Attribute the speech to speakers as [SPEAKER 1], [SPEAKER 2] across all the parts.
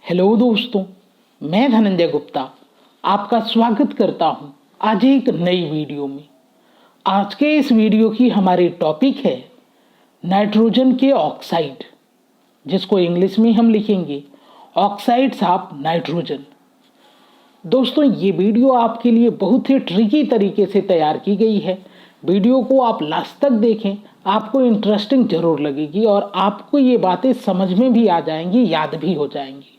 [SPEAKER 1] Hello दोस्तों, मैं धनंजय गुप्ता आपका स्वागत करता हूं आज एक नई वीडियो में। आज के इस वीडियो की हमारी टॉपिक है नाइट्रोजन के ऑक्साइड, जिसको इंग्लिश में हम लिखेंगे ऑक्साइड्स ऑफ नाइट्रोजन। दोस्तों, ये वीडियो आपके लिए बहुत ही ट्रिकी तरीके से तैयार की गई है। वीडियो को आप लास्ट तक देखें, आपको इंटरेस्टिंग जरूर लगेगी और आपको ये बातें समझ में भी आ जाएंगी, याद भी हो जाएंगी।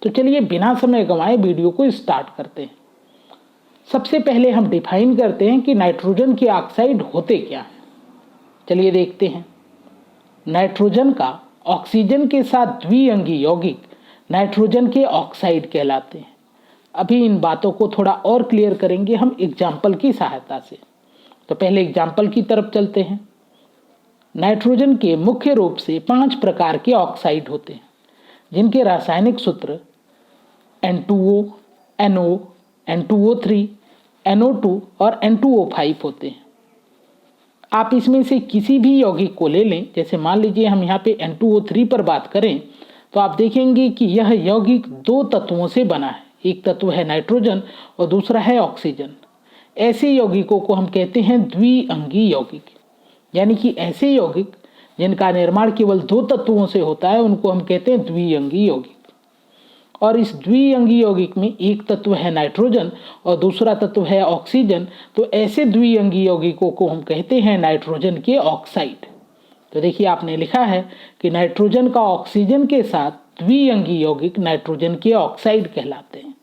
[SPEAKER 1] तो चलिए बिना समय गंवाए वीडियो को स्टार्ट करते हैं। सबसे पहले हम डिफाइन करते हैं कि नाइट्रोजन के ऑक्साइड होते क्या हैं। चलिए देखते हैं। नाइट्रोजन का ऑक्सीजन के साथ द्विअंगी यौगिक नाइट्रोजन के ऑक्साइड कहलाते हैं। अभी इन बातों को थोड़ा और क्लियर करेंगे हम एग्जाम्पल की सहायता से। तो पहले एग्जाम्पल की तरफ चलते हैं। नाइट्रोजन के मुख्य रूप से 5 प्रकार के ऑक्साइड होते हैं, जिनके रासायनिक सूत्र N2O, NO, N2O3, NO2 और N2O5 होते हैं। आप इसमें से किसी भी यौगिक को ले लें, जैसे मान लीजिए हम यहाँ पे N2O3 पर बात करें, तो आप देखेंगे कि यह यौगिक 2 तत्वों से बना है। एक तत्व है नाइट्रोजन और दूसरा है ऑक्सीजन। ऐसे यौगिकों को हम कहते हैं द्विअंगी यौगिक, यानी कि ऐसे यौगिक जिनका निर्माण केवल 2 तत्वों से होता है उनको हम कहते हैं द्विअंगी यौगिक। और इस द्विअंगी यौगिक में एक तत्व है नाइट्रोजन और दूसरा तत्व है ऑक्सीजन। तो ऐसे द्विअंगी यौगिकों को हम कहते हैं नाइट्रोजन के ऑक्साइड। तो देखिए, आपने लिखा है कि नाइट्रोजन का ऑक्सीजन के साथ द्विअंगी यौगिक नाइट्रोजन के ऑक्साइड कहलाते हैं।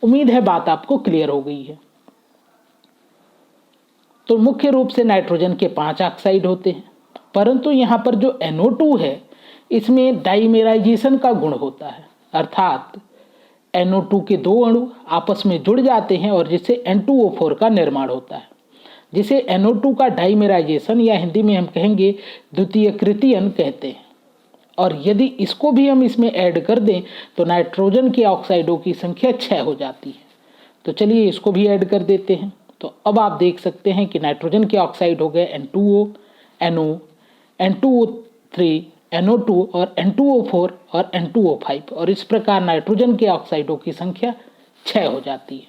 [SPEAKER 1] उम्मीद है बात आपको क्लियर हो गई है। तो मुख्य रूप से नाइट्रोजन के 5 ऑक्साइड होते हैं, परंतु यहाँ पर जो NO2 है, इसमें डाइमेराइजेशन का गुण होता है, अर्थात NO2 के 2 अणु आपस में जुड़ जाते हैं और जिससे N2O4 का निर्माण होता है, जिसे NO2 का डाइमेराइजेशन या हिंदी में हम कहेंगे द्वितीयकृतियन कहते हैं। और यदि इसको भी हम इसमें ऐड कर दें तो नाइट्रोजन के ऑक्साइडों की संख्या 6 हो जाती है। तो चलिए इसको भी ऐड कर देते हैं। तो अब आप देख सकते हैं कि नाइट्रोजन के ऑक्साइड हो गए N2O, NO, N2O3, NO2 और N2O4 और N2O5। और इस प्रकार नाइट्रोजन के ऑक्साइडों की संख्या 6 हो जाती है।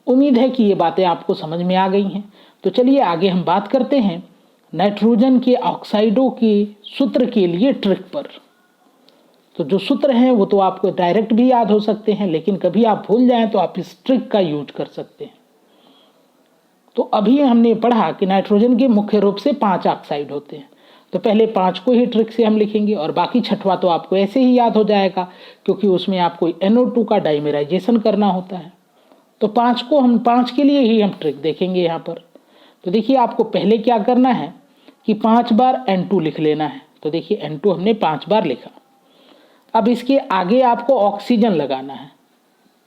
[SPEAKER 1] उम्मीद है कि ये बातें आपको समझ में आ गई हैं। तो चलिए आगे हम बात करते हैं नाइट्रोजन के ऑक्साइडों के सूत्र के लिए ट्रिक पर। तो जो सूत्र हैं वो तो आपको डायरेक्ट भी याद हो सकते हैं, लेकिन कभी आप भूल जाएं तो आप इस ट्रिक का यूज कर सकते हैं। तो अभी हमने पढ़ा कि नाइट्रोजन के मुख्य रूप से 5 ऑक्साइड होते हैं। तो पहले 5 को ही ट्रिक से हम लिखेंगे और बाकी छठवां तो आपको ऐसे ही याद हो जाएगा, क्योंकि उसमें आपको NO2 का डाइमेराइजेशन करना होता है। तो 5 के लिए ही हम ट्रिक देखेंगे यहाँ पर। तो देखिए, आपको पहले क्या करना है कि 5 बार N2 लिख लेना है। तो देखिए, N2 हमने 5 बार लिखा। अब इसके आगे आपको ऑक्सीजन लगाना है।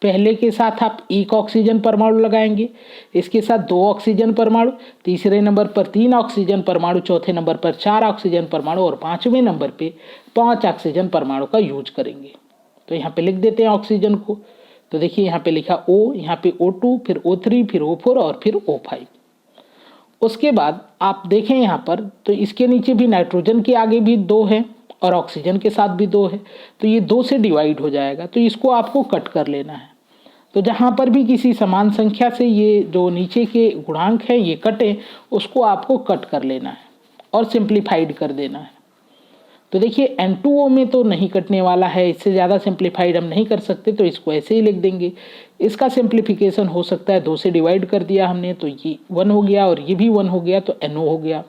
[SPEAKER 1] पहले के साथ आप 1 ऑक्सीजन परमाणु लगाएंगे, इसके साथ 2 ऑक्सीजन परमाणु, तीसरे नंबर पर 3 ऑक्सीजन परमाणु, चौथे नंबर पर 4 ऑक्सीजन परमाणु और 5वें नंबर पे 5 ऑक्सीजन परमाणु का यूज करेंगे। तो यहाँ पे लिख देते हैं ऑक्सीजन को। तो देखिए, यहाँ पे लिखा O, यहाँ पे O2, फिर O3, फिर O4 और फिर O5। उसके बाद आप देखें यहाँ पर, तो इसके नीचे भी नाइट्रोजन के आगे भी 2 है और ऑक्सीजन के साथ भी 2 है। तो ये 2 से डिवाइड हो जाएगा। तो इसको आपको कट कर लेना है। तो जहाँ पर भी किसी समान संख्या से ये जो नीचे के गुणांक हैं ये कटे, उसको आपको कट कर लेना है और सिंप्लीफाइड कर देना है। तो देखिए, N2O में तो नहीं कटने वाला है, इससे ज़्यादा सिंप्लीफाइड हम नहीं कर सकते, तो इसको ऐसे ही लिख देंगे। इसका सिंप्लीफिकेशन हो सकता है, 2 से डिवाइड कर दिया हमने तो ये 1 हो गया और ये भी 1 हो गया, तो NO हो गया।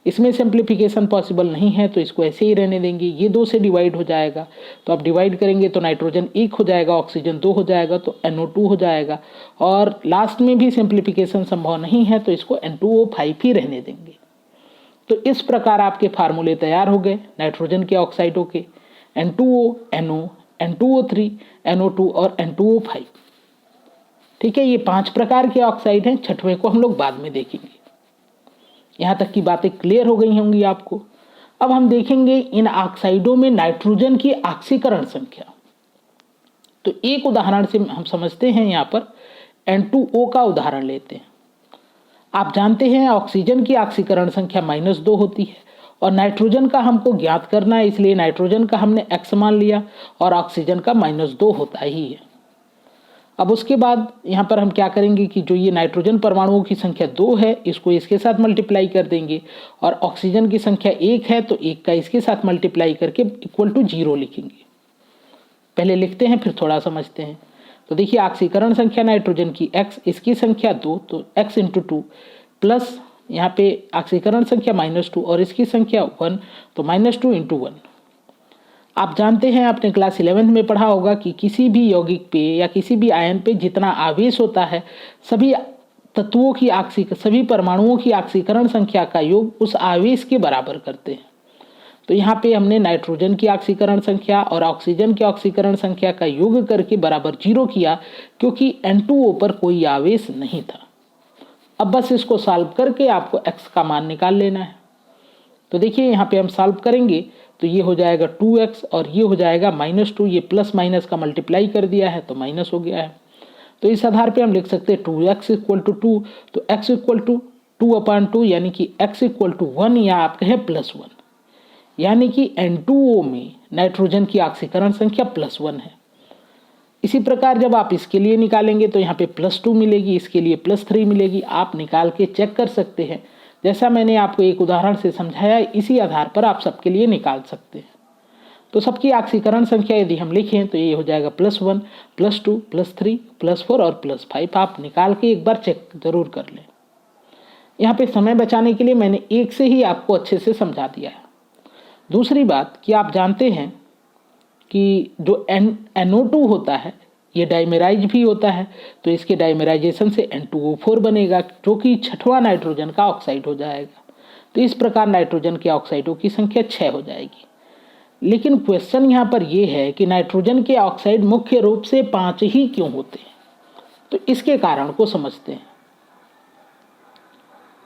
[SPEAKER 1] इसमें सिंप्लीफिकेशन पॉसिबल नहीं है, तो इसको ऐसे ही रहने देंगे। ये 2 से डिवाइड हो जाएगा, तो आप डिवाइड करेंगे तो नाइट्रोजन 1 हो जाएगा, ऑक्सीजन 2 हो जाएगा, तो NO2 हो जाएगा। और लास्ट में भी सिंप्लीफिकेशन संभव नहीं है, तो इसको N2O5 ही रहने देंगे। तो इस प्रकार आपके फार्मूले तैयार हो गए नाइट्रोजन के ऑक्साइडों के, N2O, NO, N2O3, NO2 और N2O5। ठीक है, ये 5 प्रकार के ऑक्साइड हैं। छठवें को हम लोग बाद में देखेंगे। यहाँ तक की बातें क्लियर हो गई होंगी आपको। अब हम देखेंगे इन ऑक्साइडों में नाइट्रोजन की ऑक्सीकरण संख्या। तो एक उदाहरण से हम समझते हैं। यहाँ पर N2O का उदाहरण लेते हैं। आप जानते हैं ऑक्सीजन की ऑक्सीकरण संख्या -2 होती है और नाइट्रोजन का हमको ज्ञात करना है, इसलिए नाइट्रोजन का हमने x मान लिया और ऑक्सीजन का -2 होता ही है। अब उसके बाद यहाँ पर हम क्या करेंगे कि जो ये नाइट्रोजन परमाणुओं की संख्या 2 है इसको इसके साथ मल्टीप्लाई कर देंगे और ऑक्सीजन की संख्या 1 है तो 1 का इसके साथ मल्टीप्लाई करके = 0 लिखेंगे। पहले लिखते हैं फिर थोड़ा समझते हैं। तो देखिए ऑक्सीकरण संख्या नाइट्रोजन की x, इसकी संख्या 2 तो x × 2 प्लस यहाँ पे ऑक्सीकरण संख्या -2 और इसकी संख्या 1 तो -2 × 1। आप जानते हैं आपने क्लास 11 में पढ़ा होगा कि किसी भी यौगिक पे या किसी भी आयन पे जितना आवेश होता है सभी तत्वों की सभी परमाणुओं की ऑक्सीकरण संख्या का योग उस आवेश के बराबर करते हैं। तो यहाँ पे हमने नाइट्रोजन की ऑक्सीकरण संख्या और ऑक्सीजन की ऑक्सीकरण संख्या का योग करके बराबर 0 किया क्योंकि N2O पर कोई आवेश नहीं था। अब बस इसको सॉल्व करके आपको x का मान निकाल लेना है। तो देखिए यहाँ पे हम सॉल्व करेंगे तो ये हो जाएगा 2x और ये हो जाएगा -2, ये प्लस माइनस का मल्टीप्लाई कर दिया है तो माइनस हो गया है। तो इस आधार पे हम लिख सकते हैं 2x = 2 तो x = 2/2 यानी कि x = 1 या आप कहें +1, यानी कि N2O में नाइट्रोजन की ऑक्सीकरण संख्या +1 है। इसी प्रकार जब आप इसके लिए निकालेंगे तो यहाँ पे +2 मिलेगी, इसके लिए +3 मिलेगी। आप निकाल के चेक कर सकते हैं, जैसा मैंने आपको एक उदाहरण से समझाया इसी आधार पर आप सबके लिए निकाल सकते हैं। तो सबकी ऑक्सीकरण संख्या यदि हम लिखें तो ये हो जाएगा +1 +2 +3 +4 और +5। आप निकाल के एक बार चेक जरूर कर लें। यहाँ पे समय बचाने के लिए मैंने एक से ही आपको अच्छे से समझा दिया है। दूसरी बात कि आप जानते हैं कि जो NO2 होता है ये डाइमेराइज भी होता है, तो इसके डाइमेराइजेशन से N2O4 बनेगा जो कि 6वां नाइट्रोजन का ऑक्साइड हो जाएगा। तो इस प्रकार नाइट्रोजन के ऑक्साइडों की संख्या 6 हो जाएगी। लेकिन क्वेश्चन यहाँ पर यह है कि नाइट्रोजन के ऑक्साइड मुख्य रूप से 5 ही क्यों होते हैं? तो इसके कारण को समझते हैं।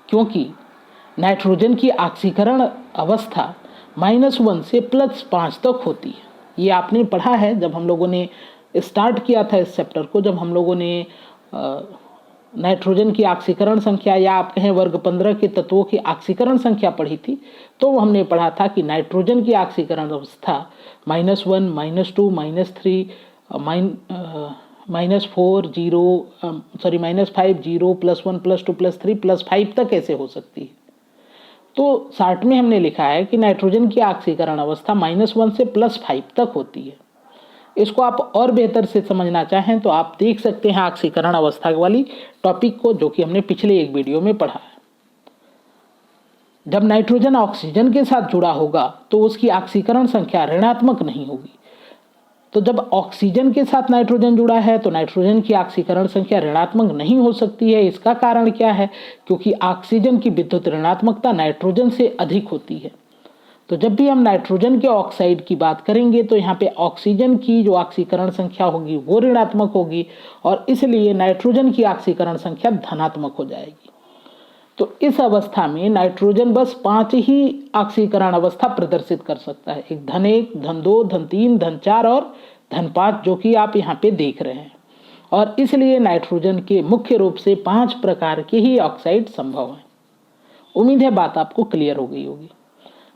[SPEAKER 1] क्योंकि नाइट्रोजन की ऑक्सीकरण अवस्था -1 से +5 तक होती है। ये आपने पढ़ा है जब हम लोगों ने स्टार्ट किया था इस चैप्टर को, जब हम लोगों ने नाइट्रोजन की ऑक्सीकरण संख्या या आप कहें वर्ग 15 के तत्वों की ऑक्सीकरण संख्या पढ़ी थी, तो हमने पढ़ा था कि नाइट्रोजन की ऑक्सीकरण अवस्था -1 -2 -3 -4 0 -5 0 +1 +2 +3 +5 तक ऐसे हो सकती है। तो शार्ट में हमने लिखा है कि नाइट्रोजन की ऑक्सीकरण अवस्था -1 से +5 तक होती है। इसको आप और बेहतर से समझना चाहें तो आप देख सकते हैं ऑक्सीकरण अवस्था वाली टॉपिक को, जो कि हमने पिछले एक वीडियो में पढ़ा है। जब नाइट्रोजन ऑक्सीजन के साथ जुड़ा होगा तो उसकी ऑक्सीकरण संख्या ऋणात्मक नहीं होगी। तो जब ऑक्सीजन के साथ नाइट्रोजन जुड़ा है तो नाइट्रोजन की ऑक्सीकरण संख्या ऋणात्मक नहीं हो सकती है। इसका कारण क्या है? क्योंकि ऑक्सीजन की विद्युत ऋणात्मकता नाइट्रोजन से अधिक होती है। तो जब भी हम नाइट्रोजन के ऑक्साइड की बात करेंगे तो यहाँ पे ऑक्सीजन की जो ऑक्सीकरण संख्या होगी वो ऋणात्मक होगी और इसलिए नाइट्रोजन की ऑक्सीकरण संख्या धनात्मक हो जाएगी। तो इस अवस्था में नाइट्रोजन बस 5 ही ऑक्सीकरण अवस्था प्रदर्शित कर सकता है, एक धन 1, धन 2, धन 3, धन 4 और धन 5, जो कि आप यहाँ पे देख रहे हैं। और इसलिए नाइट्रोजन के मुख्य रूप से 5 प्रकार के ही ऑक्साइड संभव हैं। उम्मीद है बात आपको क्लियर हो गई होगी।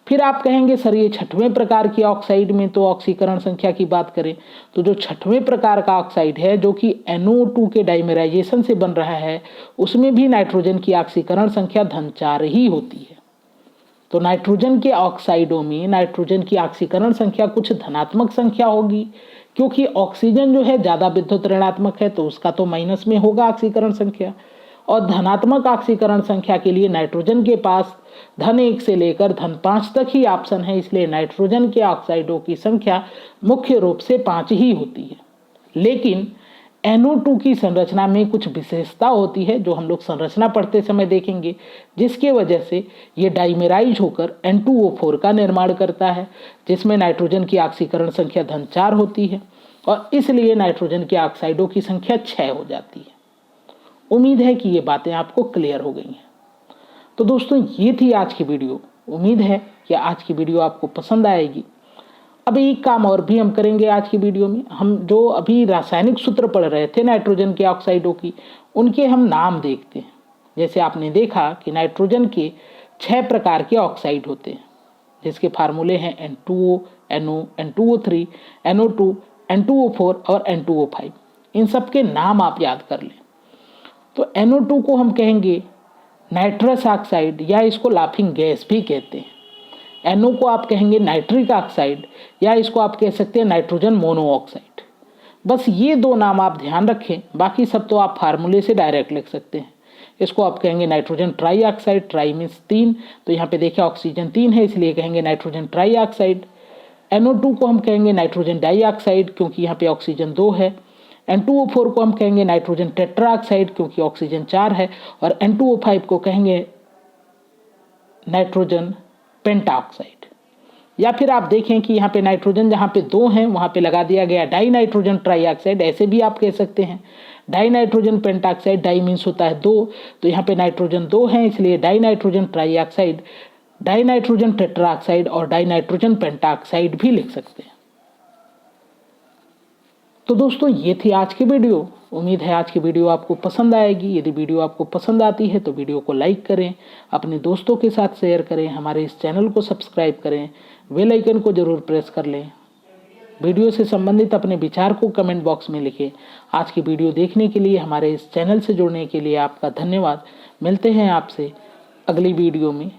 [SPEAKER 1] फिर आप कहेंगे सर ये 6वें प्रकार की ऑक्साइड में तो ऑक्सीकरण संख्या की बात करें तो जो 6वें प्रकार का ऑक्साइड है जो कि NO2 के डाइमेराइजेशन से बन रहा है, उसमें भी नाइट्रोजन की ऑक्सीकरण संख्या धन 4 ही होती है। तो नाइट्रोजन के ऑक्साइडों में नाइट्रोजन की ऑक्सीकरण संख्या कुछ धनात्मक संख्या होगी, क्योंकि ऑक्सीजन जो है ज़्यादा विद्युत ऋणात्मक है तो उसका तो माइनस में होगा ऑक्सीकरण संख्या। और धनात्मक ऑक्सीकरण संख्या के लिए नाइट्रोजन के पास धन 1 से लेकर धन 5 तक ही ऑप्शन है, इसलिए नाइट्रोजन के ऑक्साइडों की संख्या मुख्य रूप से 5 ही होती है। लेकिन NO2 की संरचना में कुछ विशेषता होती है जो हम लोग संरचना पढ़ते समय देखेंगे, जिसके वजह से ये डाइमेराइज होकर N2O4 का निर्माण करता है, जिसमें नाइट्रोजन की ऑक्सीकरण संख्या धन 4 होती है और इसलिए नाइट्रोजन के ऑक्साइडों की संख्या 6 हो जाती है। उम्मीद है कि ये बातें आपको क्लियर हो गई हैं। तो दोस्तों ये थी आज की वीडियो। उम्मीद है कि आज की वीडियो आपको पसंद आएगी। अब एक काम और भी हम करेंगे आज की वीडियो में। हम जो अभी रासायनिक सूत्र पढ़ रहे थे नाइट्रोजन के ऑक्साइडों की, उनके हम नाम देखते हैं। जैसे आपने देखा कि नाइट्रोजन के 6 प्रकार के ऑक्साइड होते हैं। जिसके फार्मूले हैं N2O, NO, N2O3, NO2, N2O4 और N2O5। इन सब के नाम आप याद कर लें। तो NO2 को हम कहेंगे नाइट्रस ऑक्साइड या इसको लाफिंग गैस भी कहते हैं। NO को आप कहेंगे नाइट्रिक ऑक्साइड या इसको आप कह सकते हैं नाइट्रोजन मोनोऑक्साइड। बस ये दो नाम आप ध्यान रखें, बाकी सब तो आप फार्मूले से डायरेक्ट लिख सकते हैं। इसको आप कहेंगे nitrogen try oxide, try means 3, तो यहाँ पे देखिए ऑक्सीजन 3 है इसलिए कहेंगे नाइट्रोजन ट्राई ऑक्साइड। NO2 को हम कहेंगे नाइट्रोजन डाइऑक्साइड क्योंकि यहाँ पे ऑक्सीजन 2 है। N2O4 को हम कहेंगे नाइट्रोजन टेट्रा ऑक्साइड क्योंकि ऑक्सीजन 4 है। और N2O5 को कहेंगे नाइट्रोजन पेंटा ऑक्साइड। या फिर आप देखें कि यहाँ पे नाइट्रोजन जहाँ पे 2 हैं वहाँ पे लगा दिया गया डाई नाइट्रोजन ट्राई ऑक्साइड, ऐसे भी आप कह सकते हैं। Dinitrogen pentoxide, di means होता है 2, तो यहाँ पे नाइट्रोजन 2 हैं इसलिए die nitrogen try oxide, die nitrogen tetra oxide और डाई नाइट्रोजन पेंटाऑक्साइड भी लिख सकते हैं। तो दोस्तों ये थी आज की वीडियो। उम्मीद है आज की वीडियो आपको पसंद आएगी। यदि वीडियो आपको पसंद आती है तो वीडियो को लाइक करें, अपने दोस्तों के साथ शेयर करें, हमारे इस चैनल को सब्सक्राइब करें, बेल आइकन को जरूर प्रेस कर लें। वीडियो से संबंधित अपने विचार को कमेंट बॉक्स में लिखें। आज की वीडियो देखने के लिए, हमारे इस चैनल से जुड़ने के लिए आपका धन्यवाद। मिलते हैं आपसे अगली वीडियो में।